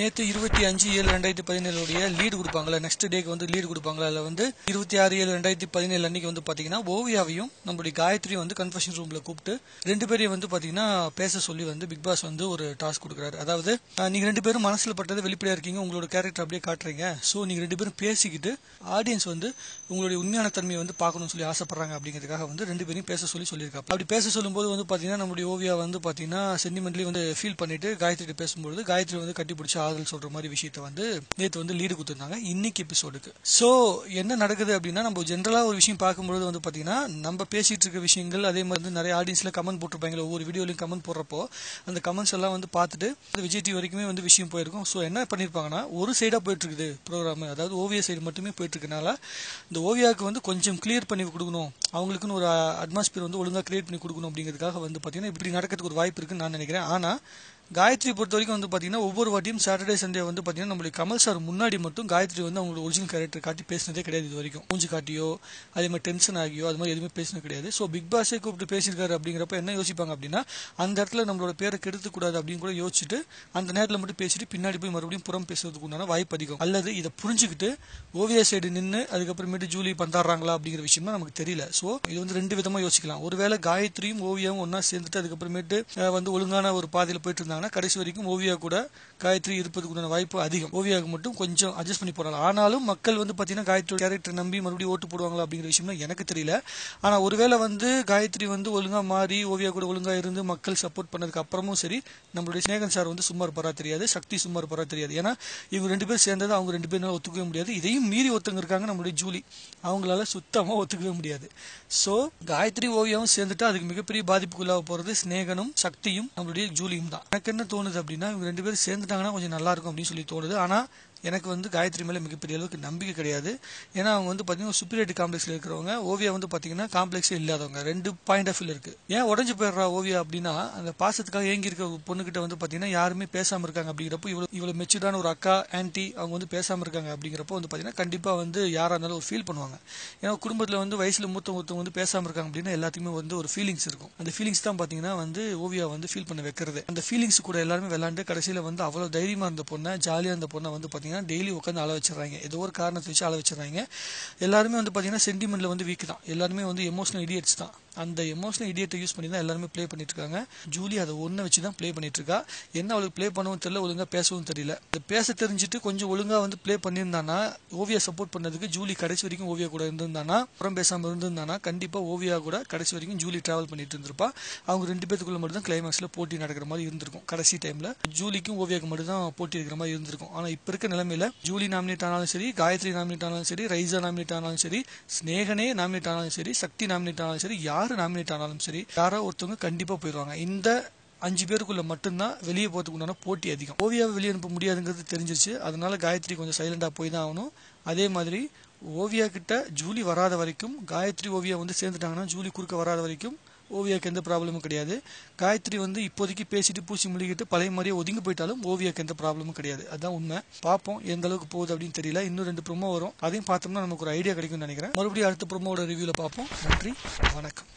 நேற்று 25/7/2017 லீடு கொடுப்பாங்களா, நெக்ஸ்ட் டேக்கு வந்து லீடு கொடுப்பாங்களா. அதில் வந்து 26/7/2017 அன்னைக்கு வந்து பார்த்தீங்கன்னா ஓவியாவையும் நம்மளுடைய காயத்ரியும் வந்து கன்ஃபெஷன் ரூமில் கூப்பிட்டு ரெண்டு பேரையும் வந்து பார்த்தீங்கன்னா பேச சொல்லி வந்து பிக் பாஸ் வந்து ஒரு டாஸ்க் கொடுக்குறாரு. அதாவது நீங்கள் ரெண்டு பேரும் மனசில் பட்டது வெளிப்படையாக இருக்கீங்க, உங்களோட கேரக்டர் அப்படியே காட்டுறீங்க. ஸோ நீங்கள் ரெண்டு பேரும் பேசிக்கிட்டு ஆடியன்ஸ் வந்து உங்களுடைய உண்மையான தன்மையை வந்து பார்க்கணும்னு சொல்லி ஆசைப்படுறாங்க அப்படிங்கிறதுக்காக வந்து ரெண்டு பேரையும் பேச சொல்லியிருக்காங்க. அப்படி பேச சொல்லும்போது வந்து பார்த்தீங்கன்னா நம்மளுடைய ஓவியா வந்து பார்த்தீங்கன்னா சென்டிமெண்ட்லி வந்து ஃபீல் பண்ணிட்டு காயத்ரி பேசும்போது காயத்ரி வந்து கட்டி பிடிச்சி ஆதல் சொல்ற மாதிரி விஷயத்த வந்து நேற்று வந்து லீடு கொடுத்துருந்தாங்க இன்னைக்கு எபிசோடுக்கு. ஸோ என்ன நடக்குது அப்படின்னா, நம்ம ஜென்ரலா ஒரு விஷயம் பார்க்கும்போது வந்து பாத்தீங்கன்னா நம்ம பேசிட்டு இருக்க விஷயங்கள், அதே மாதிரி வந்து நிறைய ஆடியன்ஸ்ல கமெண்ட் போட்டிருப்பாங்க, ஒவ்வொரு வீடியோலையும் கமெண்ட் போடுறப்போ அந்த கமெண்ட்ஸ் எல்லாம் வந்து பார்த்துட்டு விஜய் டிவி வரைக்குமே வந்து விஷயம் போயிருக்கும். ஸோ என்ன பண்ணிருப்பாங்கன்னா, ஒரு சைடா போயிட்டு இருக்குது ப்ரோக்ராம், அதாவது ஓவியா சைடு மட்டுமே போயிட்டு இருக்கனால இந்த ஓவியாவுக்கு வந்து கொஞ்சம் கிளியர் பண்ணி கொடுக்கணும், அவங்களுக்குன்னு ஒரு அட்மாஸ்பியர் வந்து ஒழுங்கா கிரியேட் பண்ணி கொடுக்கணும் அப்படிங்கிறதுக்காக வந்து பாத்தீங்கன்னா இப்படி நடக்கிறதுக்கு ஒரு வாய்ப்பு இருக்குன்னு நான் நினைக்கிறேன். ஆனா காயத்ரி பொறுத்த வரைக்கும் வந்து பார்த்தீங்கன்னா ஒவ்வொரு வாட்டியும் சாட்டர்டே சண்டே வந்து பார்த்தீங்கன்னா நம்மளுடைய கமல் சார் முன்னாடி மட்டும் காயத்ரி வந்து அவங்களோட ஒரிஜினல் கேரக்டர் காட்டி பேசினதே கிடையாது இது வரைக்கும். மூஞ்சி காட்டியோ அதே மாதிரி டென்ஷன் ஆகியோ அது மாதிரி எதுவுமே பேசினது கிடையாது. ஸோ பிக் பாஸே கூப்பிட்டு பேசியிருக்காரு அப்படிங்கிறப்ப என்ன யோசிப்பாங்க அப்படின்னா, அந்த இடத்துல நம்மளோட பேரை கெடுத்துக்கூடாது அப்படின்னு கூட யோசிச்சுட்டு அந்த நேரத்தில் மட்டும் பேசிட்டு பின்னாடி போய் மறுபடியும் புறம் பேசுறதுக்கு உண்டான வாய்ப்பு அதிகம். அல்லது இதை புரிஞ்சுக்கிட்டு ஓவியா சைடு நின்று அதுக்கப்புறமேட்டு ஜூலி பந்தாடுறாங்களா அப்படிங்கிற விஷயம் தான் நமக்கு தெரியல. ஸோ இது வந்து ரெண்டு விதமாக யோசிக்கலாம். ஒருவேளை காயத்ரியும் ஓவியாவும் ஒன்னா சேர்ந்துட்டு அதுக்கப்புறமேட்டு வந்து ஒழுங்கான ஒரு பாதையில் போயிட்டு இருந்தாங்கன்னா கடைசி வரைக்கும் ஓவியா கூட காயத்ரி இருப்பதுக்குண்டான வாய்ப்பு அதிகம். ஓவியாவுக்கு மட்டும் கொஞ்சம் அட்ஜஸ்ட் பண்ணி போறாங்க. ஆனாலும் மக்கள் வந்து பாத்தீங்கன்னா காயத்ரி கேரக்டர் நம்பி மறுபடியும் ஓட்டு போடுவாங்களா அப்படிங்கிற விஷயம் எனக்கு தெரியல. ஆனா ஒருவேளை வந்து காயத்ரி வந்து ஒழுங்கா மாறி ஓவியா கூட ஒழுங்கா இருந்து மக்கள் சப்போர்ட் பண்ணதுக்கு அப்புறமும் சரி, நம்மளுடைய ஸ்நேகன் சார் வந்து சும்மா இருப்பாரா தெரியாது, சக்தி சும்மா இருப்பாரா தெரியாது. ஏன்னா இவங்க ரெண்டு பேரும் சேர்ந்தது அவங்க ரெண்டு பேரும் ஒத்துக்கவே முடியாது. இதையும் மீறி ஒருத்தங்க இருக்காங்க நம்மளுடைய ஜூலி, அவங்களால சுத்தமா ஒத்துக்கவே முடியாது. சோ காயத்ரி ஓவியாவும் சேர்ந்துட்டு அதுக்கு மிகப்பெரிய பாதிப்புக்குள்ளாக போறது ஸ்நேகனும் சக்தியும் நம்மளுடைய ஜூலியும் தான். எனக்கு என்ன தோணுது அப்படின்னா, இவங்க ரெண்டு பேரும் சேர்ந்துட்டாங்கன்னா கொஞ்சம் நல்லா இருக்கும் அப்படின்னு சொல்லி தோணுது. ஆனா எனக்கு வந்து காயத்ரி மேலே மிகப்பெரிய அளவுக்கு நம்பிக்கை கிடையாது. ஏன்னா அவங்க வந்து பார்த்தீங்கன்னா சுப்பீரியாரிட்டி காம்ப்ளெக்ஸில் இருக்கிறவங்க, ஓவியா வந்து பார்த்தீங்கன்னா காம்ப்ளெக்ஸே இல்லாதவங்க. ரெண்டு பாயிண்ட் ஆஃப் வியூ இருக்கு. ஏன் உடஞ்சு போயிடுறா ஓவியா அப்படின்னா, அந்த பாசத்துக்காக ஏங்கி இருக்க பொண்ணுகிட்ட வந்து பார்த்தீங்கன்னா யாருமே பேசாமல் இருக்காங்க அப்படிங்கிறப்போ, இவ்வளோ மெச்சூர்டான ஒரு அக்கா ஆன்டி அவங்க வந்து பேசாமல் இருக்காங்க அப்படிங்கிறப்போ வந்து பார்த்தீங்கன்னா கண்டிப்பாக வந்து யாராக இருந்தாலும் ஒரு ஃபீல் பண்ணுவாங்க. ஏன்னா குடும்பத்தில் வந்து வயசில் மூத்தவங்க வந்து பேசாமல் இருக்காங்க அப்படின்னா எல்லாத்துக்குமே வந்து ஒரு ஃபீலிங்ஸ் இருக்கும். அந்த ஃபீலிங்ஸ் தான் பார்த்தீங்கன்னா வந்து ஓவியா வந்து ஃபீல் பண்ண வைக்கிறது. அந்த ஃபீலிங்ஸ் கூட எல்லாருமே விளையாண்டு கடைசியில் வந்து அவ்வளோ தைரியமாக இருந்த பொண்ணை, ஜாலியாக இருந்த பொண்ணை வந்து பார்த்தீங்கன்னா டெய்லி உட்காந்து அழ வச்சிடறாங்க. ஏதோ ஒரு காரணத்தை வச்சு அழ வச்சிடறாங்க. எல்லாருமே வந்து பார்த்தீங்கன்னா சென்டிமெண்ட்ல வந்து வீக் தான், எல்லாருமே வந்து எமோஷனல் இடியட்ஸ் தான். அந்த எமோஷனல் இடியட்டை யூஸ் பண்ணி தான் எல்லாருமே ப்ளே பண்ணிட்டு இருக்காங்க. ஜூலி அதை ஒன்றை வச்சு தான் ப்ளே பண்ணிட்டு இருக்கா. என்ன அவளுக்கு ப்ளே பண்ணவும் தெரியல, ஒழுங்கா பேசவும் தெரியல. பேச தெரிஞ்சுட்டு கொஞ்சம் ஒழுங்கா வந்து ப்ளே பண்ணியிருந்தானா, ஓவியா சப்போர்ட் பண்ணதுக்கு ஜூலி கடைசி வரைக்கும் ஓவியா கூட இருந்திருந்தானா, அப்புறம் பேசாமல் இருந்திருந்தானா கண்டிப்பா ஓவியா கூட கடைசி வரைக்கும் ஜூலி டிராவல் பண்ணிட்டு இருந்திருப்பா. அவங்க ரெண்டு பேத்துக்குள்ள மட்டும் தான் கிளைமேக்ஸ்ல போட்டி நடக்கிற மாதிரி இருந்திருக்கும். கடைசி டைம்ல ஜூலிக்கும் ஓவியாக்கு மட்டும் தான் போட்டி இருக்கிற மாதிரி இருந்திருக்கும். ஆனா இப்ப இருக்க நிலைமையில ஜூலி நாமினேட் ஆனாலும் சரி, காயத்ரி நாமினேட் ஆனாலும் சரி, ரைசா நாமினேட் ஆனாலும் சரி, ஸ்நேகனே நாமினேட் ஆனாலும் சரி, சக்தி நாமினேட் ஆனாலும் சரி, யாரு நாமினேட் ஆனாலும் சரி, யாரோ ஒருத்தவங்க கண்டிப்பா போயிடுவாங்க. இந்த 5 பேருக்குள்ள மட்டும்தான் வெளியே போறதுக்கு உண்டான போட்டி அதிகம். ஓவியாவை வெளியே அனுப்ப முடியாதுங்கிறது தெரிஞ்சிருச்சு. அதனால காயத்ரி கொஞ்சம் சைலண்டா போய் தான் ஆகணும். அதே மாதிரி ஓவியா கிட்ட ஜூலி வராத வரைக்கும், காயத்ரி ஓவியா வந்து சேர்ந்துட்டாங்கன்னா ஜூலி குறுக்க வராத வரைக்கும் ஓவியாக்கு எந்த ப்ராப்ளமும் கிடையாது. காயத்ரி வந்து இப்போதைக்கு பேசிட்டு பூசி முழுகிட்டு பழைய மாதிரியே ஒதுங்கி போயிட்டாலும் ஓவியாக்கு எந்த ப்ராப்ளமும் கிடையாது. அதுதான் உண்மை. பார்ப்போம் எந்த அளவுக்கு போகுது அப்படின்னு தெரியல. இன்னும் 2 ப்ரோமோ வரும், அதையும் பார்த்தோம்னா நமக்கு ஒரு ஐடியா கிடைக்கும்னு நினைக்கிறேன். மறுபடியும் அடுத்த ப்ரோமோட ரிவ்யூல பார்ப்போம். நன்றி, வணக்கம்.